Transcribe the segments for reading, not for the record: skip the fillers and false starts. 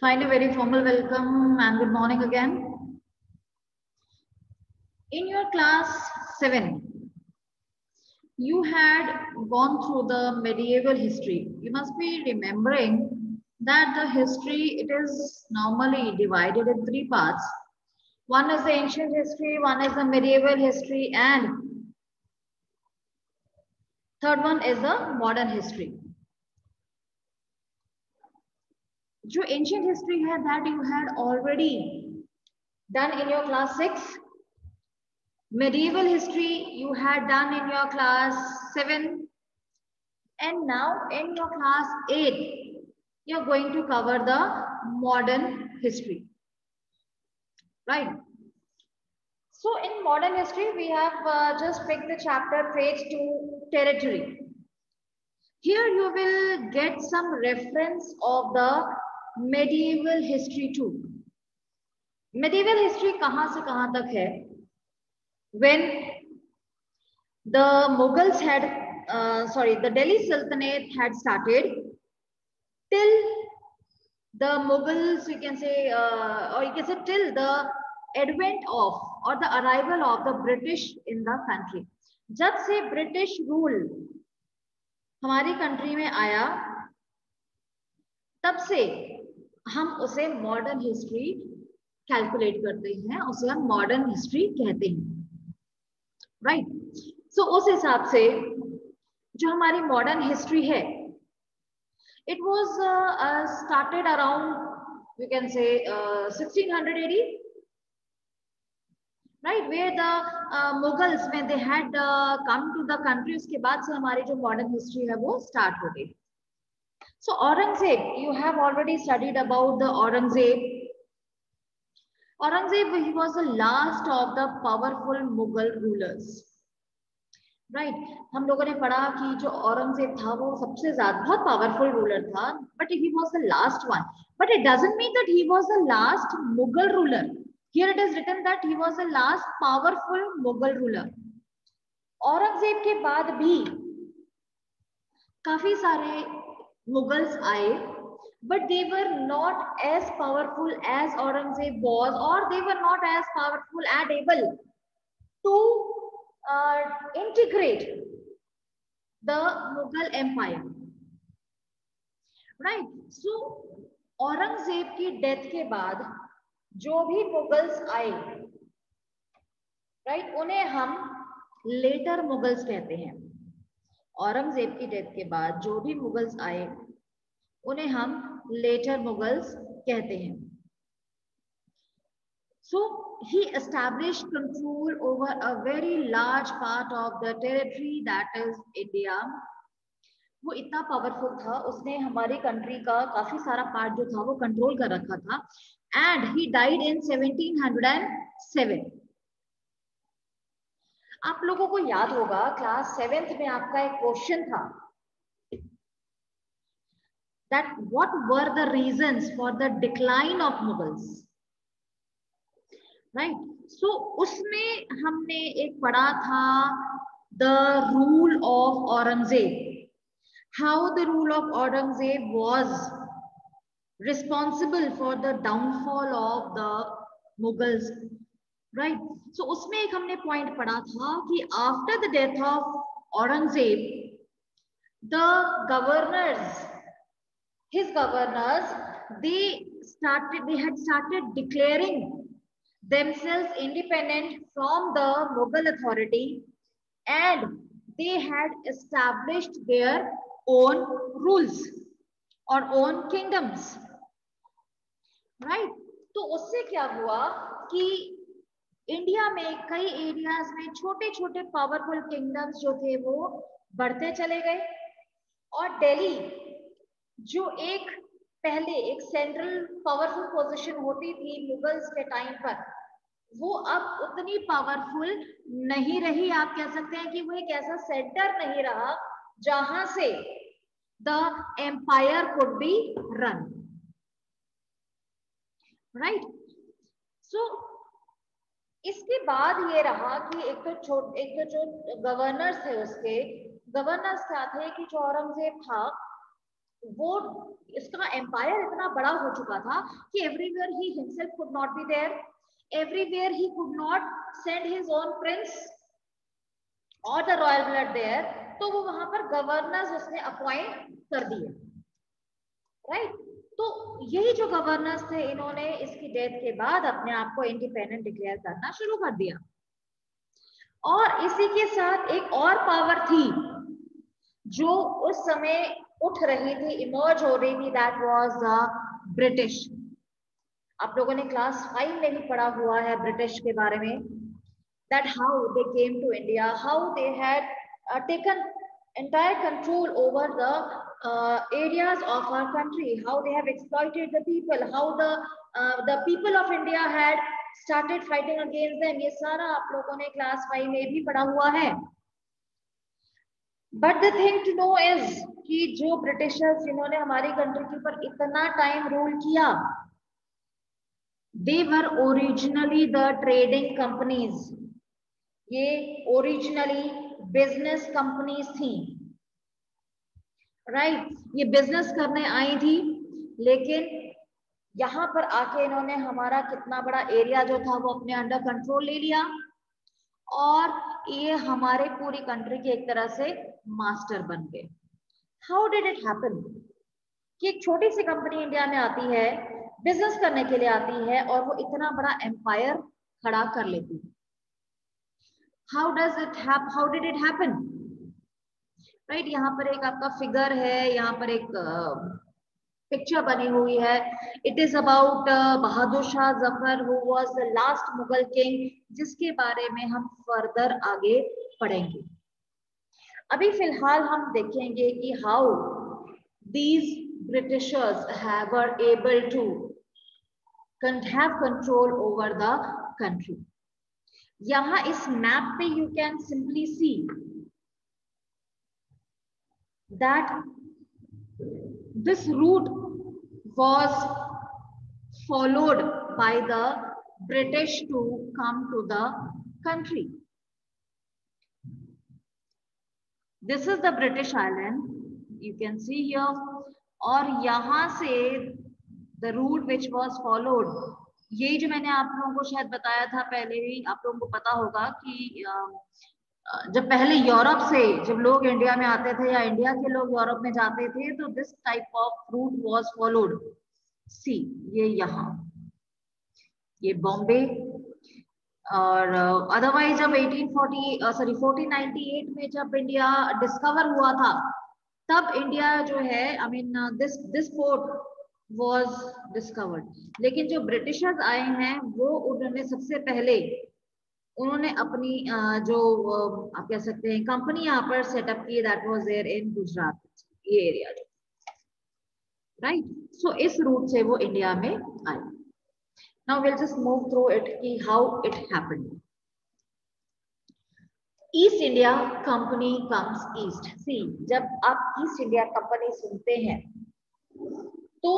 Finally, very formal welcome and good morning again. In your class 7, you had gone through the medieval history. You must be remembering that the history, it is normally divided in three parts. One is the ancient history, one is the medieval history, and third one is the modern history. जो ancient history है, that you had already done in your class 6. Medieval history you had done in your class 7, and now in your class 8 you're going to cover the modern history, right? So in modern history we have just picked the chapter Trade to Territory. Here you will get some reference of the medieval history too. Medieval history कहाँ से कहाँ तक है? When the Mughals had, the Delhi Sultanate had started, till the Mughals, you can say, or you can say till the advent of or the arrival of the British in the country. जब से British rule हमारी country में आया, तब से हम उसे modern history calculate करते हैं, उसे हम modern history कहते हैं, right? So उस हिसाब से जो हमारी modern history है, it was started around, we can say 1600 AD, right? Where the Mughals, when they had come to the country, उसके बाद से हमारी जो modern history है वो start हो गई. So Aurangzeb, you have already studied about the Aurangzeb. Aurangzeb, he was the last of the powerful Mughal rulers. Right हम लोगों ने पढ़ा कि जो औरंगजेब था वो सबसे ज्यादा बहुत पावरफुल रूलर था, but he was the last one. But it doesn't mean that he was the last Mughal ruler. Here it is written that he was the last powerful Mughal ruler. Aurangzeb के बाद भी काफी सारे मुगल्स आए, but they were not as powerful as Aurangzeb was, or they were not as powerful and able to integrate the Mughal Empire, right? So Aurangzeb की death के बाद जो भी मुगल्स आए, right, उन्हें हम लेटर मुगल्स कहते हैं. औरंगजेब की डेथ के बाद जो भी मुगल्स आए उन्हें हम लेटर मुगल्स कहते हैं. So he established control over a very large part of the territory, that is India. वो इतना पावरफुल था, उसने हमारी कंट्री का काफी सारा पार्ट जो था वो कंट्रोल कर रखा था. And he died in 1707. आप लोगों को याद होगा क्लास 7th में आपका एक क्वेश्चन था, that what were the reasons for the decline of Mughals, right? So उसमें हमने एक पढ़ा था the rule of Aurangzeb, how the rule of Aurangzeb was responsible for the downfall of the Mughals, right? So उसमें एक हमने point पढ़ा था कि after the death of Aurangzeb, the governors, his governors, they had started declaring themselves independent from the Mughal authority, and they had established their own rules or own kingdoms, right? तो उससे क्या हुआ कि India में कई areas में छोटे छोटे पावरफुल किंगडम्स जो थे वो बढ़ते चले गए, और दिल्ली जो एक पहले एक सेंट्रल पावरफुल पोजीशन होती थी मुगल्स के टाइम पर, वो अब उतनी पावरफुल नहीं रही. आप कह सकते हैं कि वो एक ऐसा सेंटर नहीं रहा जहां से the empire could be run, right? So इसके बाद ये रहा कि एक तो जो गवर्नर्स थे, उसके गवर्नर्स क्या थे कि जो औरंगजेब था वो इसका एम्पायर इतना बड़ा हो चुका था कि everywhere he himself could not be there, everywhere he could not send his own prince और द रॉयल ब्लड देयर, तो वो वहां पर गवर्नर्स उसने अपॉइंट कर दिए, राइट। तो यही जो गवर्नर्स थे, इन्होंने इसकी डेथ के बाद अपने आप को इंडिपेंडेंट डिक्लेयर करना शुरू कर दिया। और इसी के साथ एक और पावर थी जो उस समय उठ रही थी, इमर्ज हो रही थी, दैट वाज द ब्रिटिश। आप लोगों ने क्लास 5 में भी पढ़ा हुआ है ब्रिटिश के बारे में, that how they came to India, how they had taken entire control over the areas of our country, how they have exploited the people, how the people of India had started fighting against them. ये सारा आप लोगों ने class 5 में भी पढ़ा हुआ है। But the thing to know is कि जो ब्रिटिशर्स जिन्होंने हमारी कंट्री के ऊपर इतना टाइम रूल किया, they were originally the trading companies। ये ओरिजिनली बिजनेस कंपनीज थी, राइट। ये बिजनेस करने आई थी, लेकिन यहाँ पर आके इन्होंने हमारा कितना बड़ा एरिया जो था वो अपने अंडर कंट्रोल ले लिया, और ये हमारे पूरी कंट्री के एक तरह से मास्टर बन गए। हाउ डिड इट हैपन कि एक छोटी सी कंपनी इंडिया में आती है, बिजनेस करने के लिए आती है, और वो इतना बड़ा एम्पायर खड़ा कर लेती है। How did it happen? Right, यहाँ पर एक आपका फिगर है, यहाँ पर एक पिक्चर बनी हुई है। It is about Bahadur Shah Zafar, who was the last Mughal king, जिसके बारे में हम फर्दर आगे पढ़ेंगे। अभी फिलहाल हम देखेंगे कि how these Britishers were able to have control over the country। यहाँ इस मैप पे you can simply see that this route was followed by the British to come to the country। This is the British island, you can see here, और यहाँ से the route which was followed, ये जो मैंने आप लोगों को शायद बताया था पहले ही, आप लोगों को पता होगा कि जब पहले यूरोप से जब लोग इंडिया में आते थे या इंडिया के लोग यूरोप में जाते थे, तो this type of route was followed. See ये यहाँ, ये बॉम्बे, और अदरवाइज जब 1498 में जब इंडिया डिस्कवर हुआ था, तब इंडिया जो है, I mean this port was discovered. लेकिन जो ब्रिटिशर्स आए हैं, वो उन्होंने सबसे पहले उन्होंने अपनी जो आप कह सकते हैं कंपनी यहाँ पर सेटअप की, that was there in Gujarat, ये एरिया जो, राइट। सो इस रूट से वो इंडिया में आए। Now will just move through it कि how it happened. East India company comes East. See, जब आप ईस्ट इंडिया कंपनी सुनते हैं तो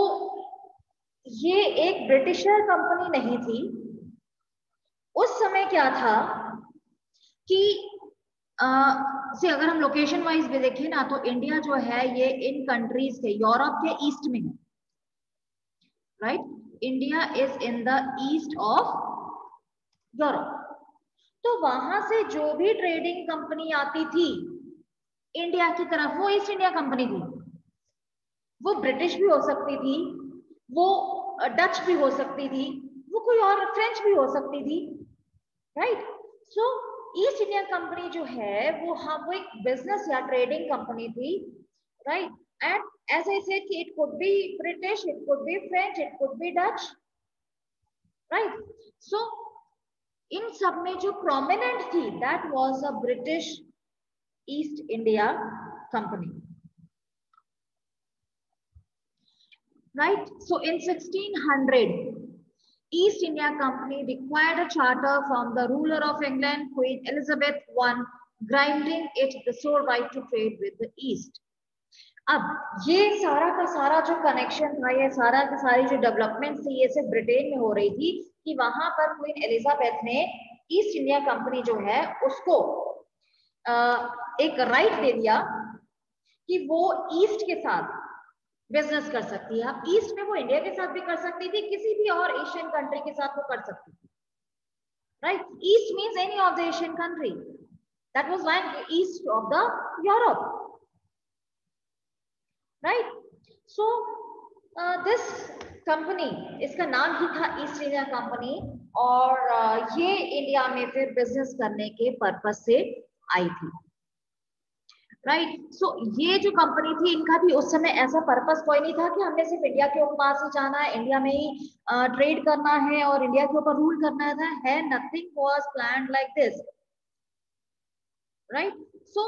ये एक ब्रिटिशर कंपनी नहीं थी। उस समय क्या था कि से अगर हम लोकेशन वाइज भी देखें ना, तो इंडिया जो है ये इन कंट्रीज के यूरोप के ईस्ट में है, right. India is in the east of Europe. तो वहां से जो भी ट्रेडिंग कंपनी आती थी इंडिया की तरफ, वो ईस्ट इंडिया कंपनी थी। वो ब्रिटिश भी हो सकती थी, वो डच भी हो सकती थी, वो कोई और फ्रेंच भी हो सकती थी, right. So East India company जो है वो एक बिजनेस या ट्रेडिंग कंपनी थी, right. And as I said कि it could be British, it could be French, it could be Dutch, right. So इन सब में जो प्रोमिनेंट थी, that was a British East India company, right? So in 1600, East India Company required a charter from the ruler of England, Queen Elizabeth I, granting it the sole right to trade with the East। अब ये सारा का सारा जो connection था, ये सारा की सारी जो डेवलपमेंट थी, ये सिर्फ ब्रिटेन में हो रही थी कि वहां पर क्वीन एलिजाबेथ ने ईस्ट इंडिया कंपनी जो है उसको एक राइट दे दिया कि वो ईस्ट के साथ बिजनेस कर सकती है। अब ईस्ट में वो इंडिया के साथ भी कर सकती थी, किसी भी और एशियन कंट्री के साथ वो कर सकती थी, right. East means any of the Asian country, that was like east of the Europe, right. So this company, इसका नाम ही था ईस्ट इंडिया कंपनी, और ये इंडिया में फिर बिजनेस करने के पर्पज से आई थी, राइट। सो ये जो कंपनी थी, इनका भी उस समय ऐसा पर्पस कोई नहीं था कि हमने सिर्फ इंडिया के ऊपर से जाना है, इंडिया में ही ट्रेड करना है और इंडिया के ऊपर रूल करना है, nothing was planned like this, right. So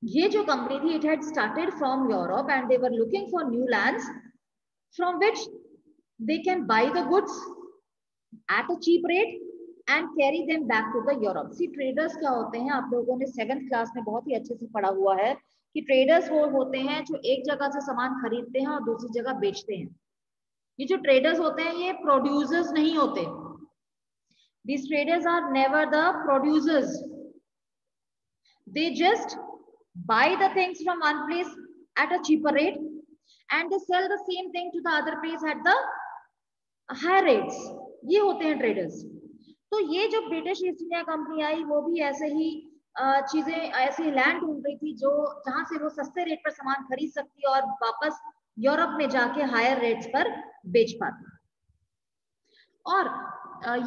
ये जो कंपनी थी, it had started from Europe and they were looking for new lands from which they can buy the goods at a cheap rate and carry them back to the Europe. See, traders क्या होते हैं, आप लोगों ने 7th class में बहुत ही अच्छे से पढ़ा हुआ है कि ट्रेडर्स वो होते हैं जो एक जगह से सामान खरीदते हैं और दूसरी जगह बेचते हैं। ये जो ट्रेडर्स होते हैं, ये प्रोड्यूसर्स नहीं होते। These traders are never the producers. They just buy the things from one place at a cheaper rate and they sell the same thing to the other place at the higher rates. ये होते हैं traders. तो ये जो British East India company आई, वो भी ऐसे ही चीजें, ऐसी लैंड ढूंढ रही थी जो जहां से वो सस्ते रेट पर सामान खरीद सकती और वापस यूरोप में जाके हायर रेट्स पर बेच पाती। और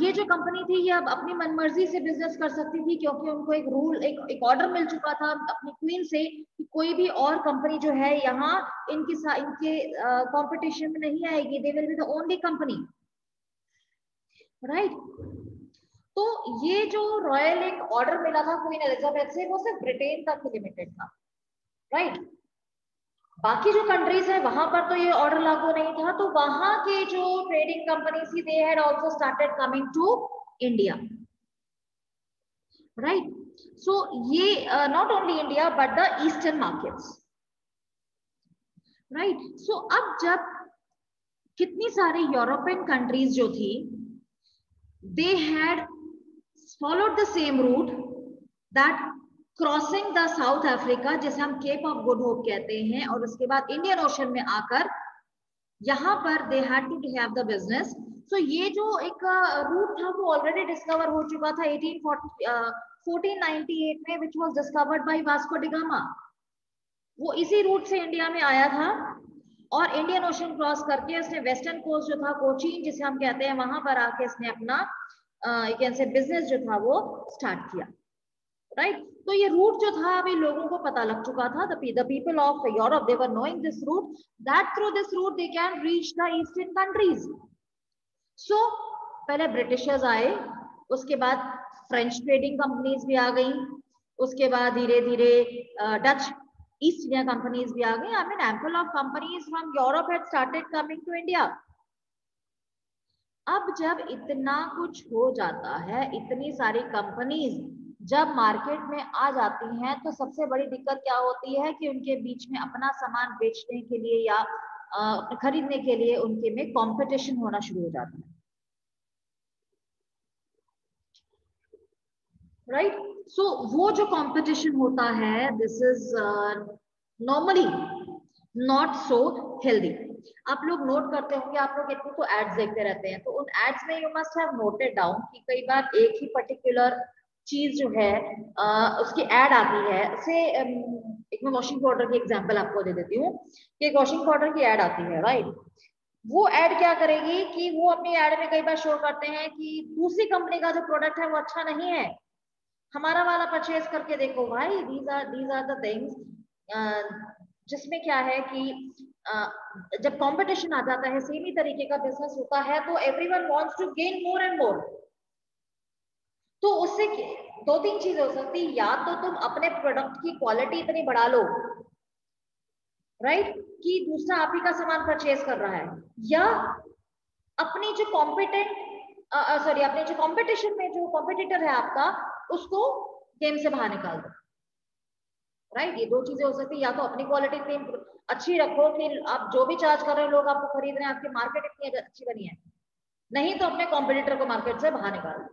ये जो कंपनी थी, ये अब अपनी मनमर्जी से बिजनेस कर सकती थी, क्योंकि उनको एक रूल, एक ऑर्डर मिल चुका था अपनी क्वीन से कि कोई भी और कंपनी जो है यहाँ इनके कंपटीशन में नहीं आएगी, they will be the only company, right. तो ये जो रॉयल एक ऑर्डर मिला था क्वीन एलिजाबेथ से, वो सिर्फ ब्रिटेन तक ही लिमिटेड था, राइट। बाकी जो कंट्रीज है वहां पर तो ये ऑर्डर लागू नहीं था, तो वहां के जो ट्रेडिंग कंपनीज थी, they had also started coming to India, right. So ये not only India but the eastern markets, right. So अब जब कितनी सारी यूरोपियन कंट्रीज जो थी, they had followed the same route, that crossing the south Africa, जिसे हम cap of good hope कहते हैं, और उसके बाद इंडियन ओशन में आकर यहाँ पर they had to have the business. So ये जो एक रूट था वो ऑलरेडी डिस्कवर हो चुका था 1498 में, which was discovered by Vasco D gamma. वो इसी रूट से इंडिया में आया था और इंडियन ओशन क्रॉस करके उसने वेस्टर्न कोस्ट जो था, कोचीन जिसे हम कहते हैं, वहां पर आके इसने अपना बिजनेस जो था वो स्टार्ट किया, राइट। तो ये रूट जो था अभी लोगों को पता लग चुका था, the people of Europe, they were knowing this route, that through this route they can reach the eastern countries. So पहले ब्रिटिशर्स आए, उसके बाद फ्रेंच ट्रेडिंग कंपनीज भी आ गई, उसके बाद धीरे धीरे डच ईस्ट इंडिया कंपनीज भी आ गई। I mean ample of companies from Europe had started coming to India. अब जब इतना कुछ हो जाता है, इतनी सारी कंपनीज जब मार्केट में आ जाती हैं, तो सबसे बड़ी दिक्कत क्या होती है कि उनके बीच में अपना सामान बेचने के लिए या खरीदने के लिए उनके में कंपटीशन होना शुरू हो जाता है, राइट। सो वो जो कंपटीशन होता है, this is normally not so healthy. आप लोग नोट करते होंगे, आप लोग इतनी तो एड्स देखते रहते हैं, तो उन एड्स में you must have noted down कि कई बार एक ही पर्टिकुलर चीज जो है उसकी एड आती है। से एक मैं वॉशिंग पाउडर की एग्जांपल आपको दे देती हूँ कि एक वॉशिंग पाउडर की एड आती है, राइट। वो एड क्या करेगी कि वो अपनी एड में कई बार शो करते हैं कि दूसरी कंपनी का जो प्रोडक्ट है वो अच्छा नहीं है, हमारा वाला परचेज करके देखो भाई, दीज आर द थिंग्स जिसमें क्या है कि जब कंपटीशन आ जाता है, सेम ही तरीके का बिजनेस होता है, तो everyone wants to gain more and more. तो उससे दो तीन चीजें हो सकती, या तो तुम अपने प्रोडक्ट की क्वालिटी इतनी बढ़ा लो, राइट, कि दूसरा आप ही का सामान परचेज कर रहा है, या अपनी जो अपने जो कंपटीशन में जो कॉम्पिटिटर है आपका, उसको गेम से बाहर निकाल दो, राइट। ये दो चीजें हो सकती है, या तो अपनी क्वालिटी इतनी अच्छी रखो कि आप जो भी चार्ज कर रहे हो लोग आपको खरीद रहे हैं, आपकी मार्केट इतनी अच्छी बनी है, नहीं तो अपने कॉम्पिटिटर को मार्केट से बाहर निकाल दो।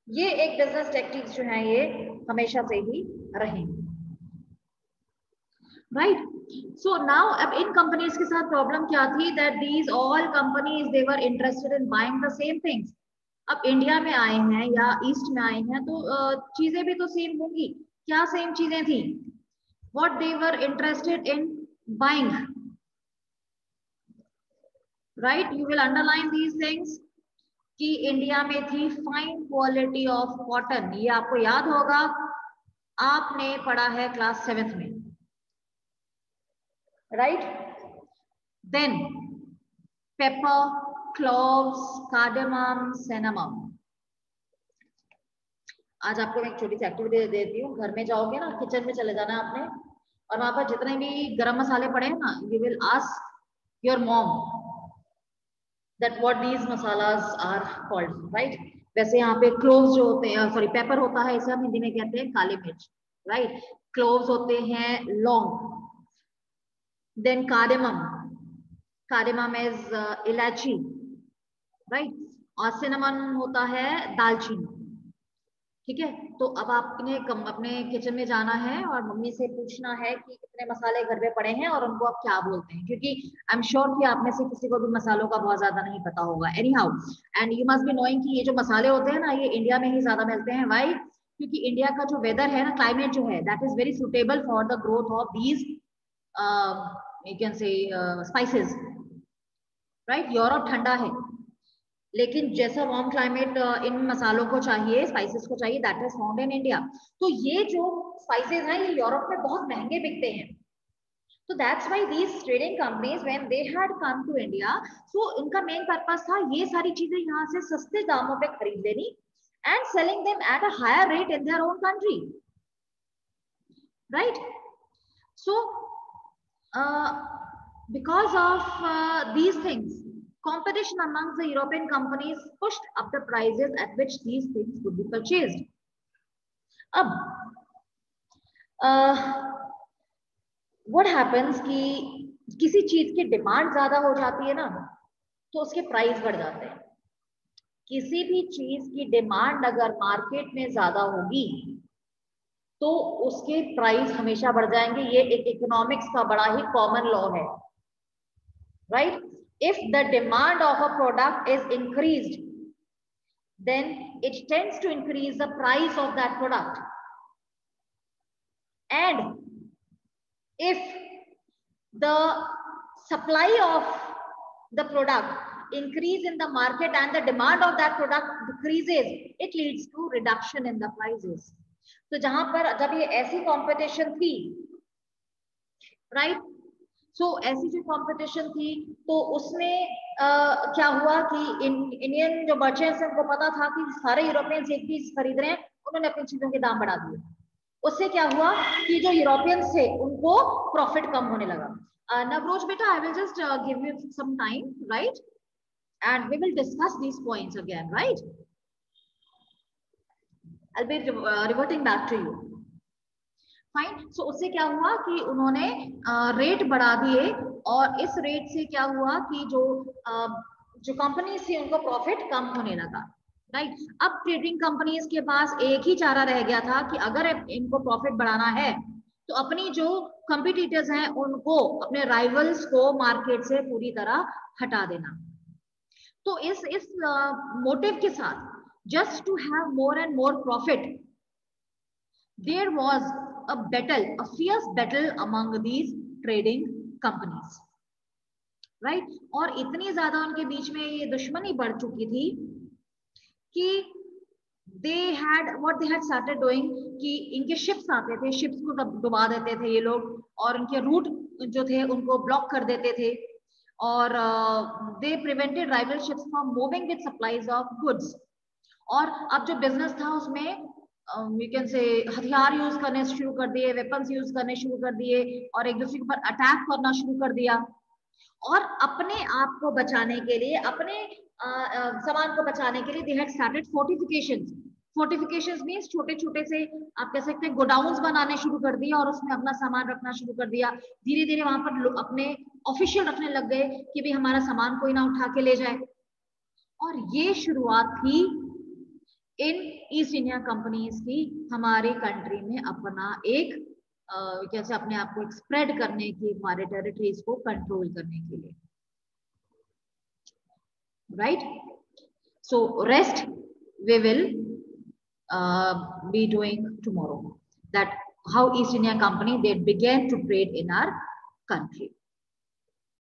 ये एक बिजनेस टेक्टिक्स जो है ये हमेशा से ही रहेंगे। राइट. सो नाउ अब इन कंपनीज के साथ प्रॉब्लम क्या थी, that these all companies they were interested in buying the same things. अब इंडिया में आए हैं या ईस्ट में आए हैं तो चीजें भी तो सेम होंगी. क्या सेम चीजें थी? What they were interested in buying, right. You will underline these things कि इंडिया में थी फाइन क्वालिटी ऑफ कॉटन. ये आपको याद होगा, आपने पढ़ा है क्लास 7th में, right. Then pepper, cloves, cardamom, cinnamon. आज आपको मैं एक छोटी सी एक्टिविटी दे देती हूँ. घर में जाओगे ना, किचन में चले जाना आपने, और वहां पर जितने भी गरम मसाले पड़े हैं ना, you will ask your mom that what these masalas are called, right. वैसे यहाँ पे क्लोव्स जो होते हैं, सॉरी पेपर होता है, इसे हम हिंदी में कहते हैं काली मिर्च, राइट. क्लोव्स होते हैं लौंग. देन कार्डेमम, कार्डेमम इज इलायची, राइट. और सिनेमन होता है दालचीनी. ठीक है. तो अब आपने अपने किचन में जाना है और मम्मी से पूछना है कि कितने मसाले घर में पड़े हैं और उनको आप क्या बोलते हैं, क्योंकि आई एम श्योर कि आप में से किसी को भी मसालों का बहुत ज्यादा नहीं पता होगा. Any how, and you must be knowing कि ये जो मसाले होते हैं ना, ये इंडिया में ही ज्यादा मिलते हैं. वाई? क्योंकि इंडिया का जो वेदर है ना, क्लाइमेट जो है, that is very suitable for the growth of these you can say spices, right. Europe ठंडा है, लेकिन जैसा वार्म क्लाइमेट इन मसालों को चाहिए, स्पाइसेस को चाहिए, that is found in India. तो ये जो स्पाइसेस हैं, ये यूरोप में बहुत महंगे बिकते हैं. तो that's why these trading companies when they had come to India, so इनका मेन पर्पस था ये सारी चीजें यहाँ से सस्ते दामों पे खरीद लेनी and selling them at a higher rate in their own country, right. So because of these things, competition amongst the European companies pushed up the prices at which these things could be purchased. अब what happens कि किसी चीज की demand ज्यादा हो जाती है ना, तो उसके प्राइस बढ़ जाते हैं. किसी भी चीज की डिमांड अगर मार्केट में ज्यादा होगी तो उसके प्राइस हमेशा बढ़ जाएंगे. ये एक इकोनॉमिक्स का बड़ा ही कॉमन लॉ है, right. If the demand of a product is increased, then it tends to increase the price of that product. And if the supply of the product increase in the market and the demand of that product decreases, it leads to reduction in the prices. तो जहां पर जब ये ऐसी competition थी, right, सो ऐसी जो competition थी तो उसमें क्या हुआ कि इंडियन जो मर्चेंट्स हैं, उनको पता था कि सारे यूरोपियंस एक चीज खरीद रहे हैं, उन्होंने अपनी चीजों के दाम बढ़ा दिए. उससे क्या हुआ कि जो यूरोपियंस थे उनको प्रॉफिट कम होने लगा. नवरोज बेटा, I will just give you some time, right, and we will discuss these points again, right. I will be reverting back to you. Fine. So उससे क्या हुआ कि उन्होंने रेट बढ़ा दिए और इस रेट से क्या हुआ कि जो कंपनीज थी उनको प्रॉफिट कम होने लगा, राइट. अब ट्रेडिंग कंपनीज के पास एक ही चारा रह गया था कि अगर इनको प्रॉफिट बढ़ाना है तो अपनी जो कंपटीटर्स हैं उनको, अपने राइवल्स को मार्केट से पूरी तरह हटा देना. तो इस मोटिव के साथ, just to have more and more profit, there was a battle, a fierce battle among these trading companies, right. और इतनी ज्यादा उनके बीच में ये दुश्मनी बढ़ चुकी थी कि what they had started doing कि इनके शिप्स आते थे, शिप्स को डुबा देते थे ये लोग, और उनके रूट जो थे उनको ब्लॉक कर देते थे, और they prevented rival ships from moving with supplies of goods. और अब जो बिजनेस था उसमें यू कैन से हथियार यूज करने शुरू कर दिए, वेपन्स यूज करने शुरू कर दिए, और एक दूसरे के ऊपर अटैक करना शुरू कर दिया. और अपने आप को बचाने के लिए, अपने सामान को बचाने के लिए they had started fortifications. Fortifications means छोटे छोटे से आप कह सकते हैं गोडाउन्स बनाने शुरू कर दिए और उसमें अपना सामान रखना शुरू कर दिया. धीरे धीरे वहां पर अपने ऑफिशियल रखने लग गए कि भाई हमारा सामान कोई ना उठा के ले जाए. और ये शुरुआत थी इन ईस्ट इंडिया कंपनीज की हमारे कंट्री में अपना एक कैसे अपने आप को स्प्रेड करने की, हमारे टेरिटरीज को कंट्रोल करने के लिए, right. So rest we will be doing tomorrow, that how East India Company they began to trade in our country.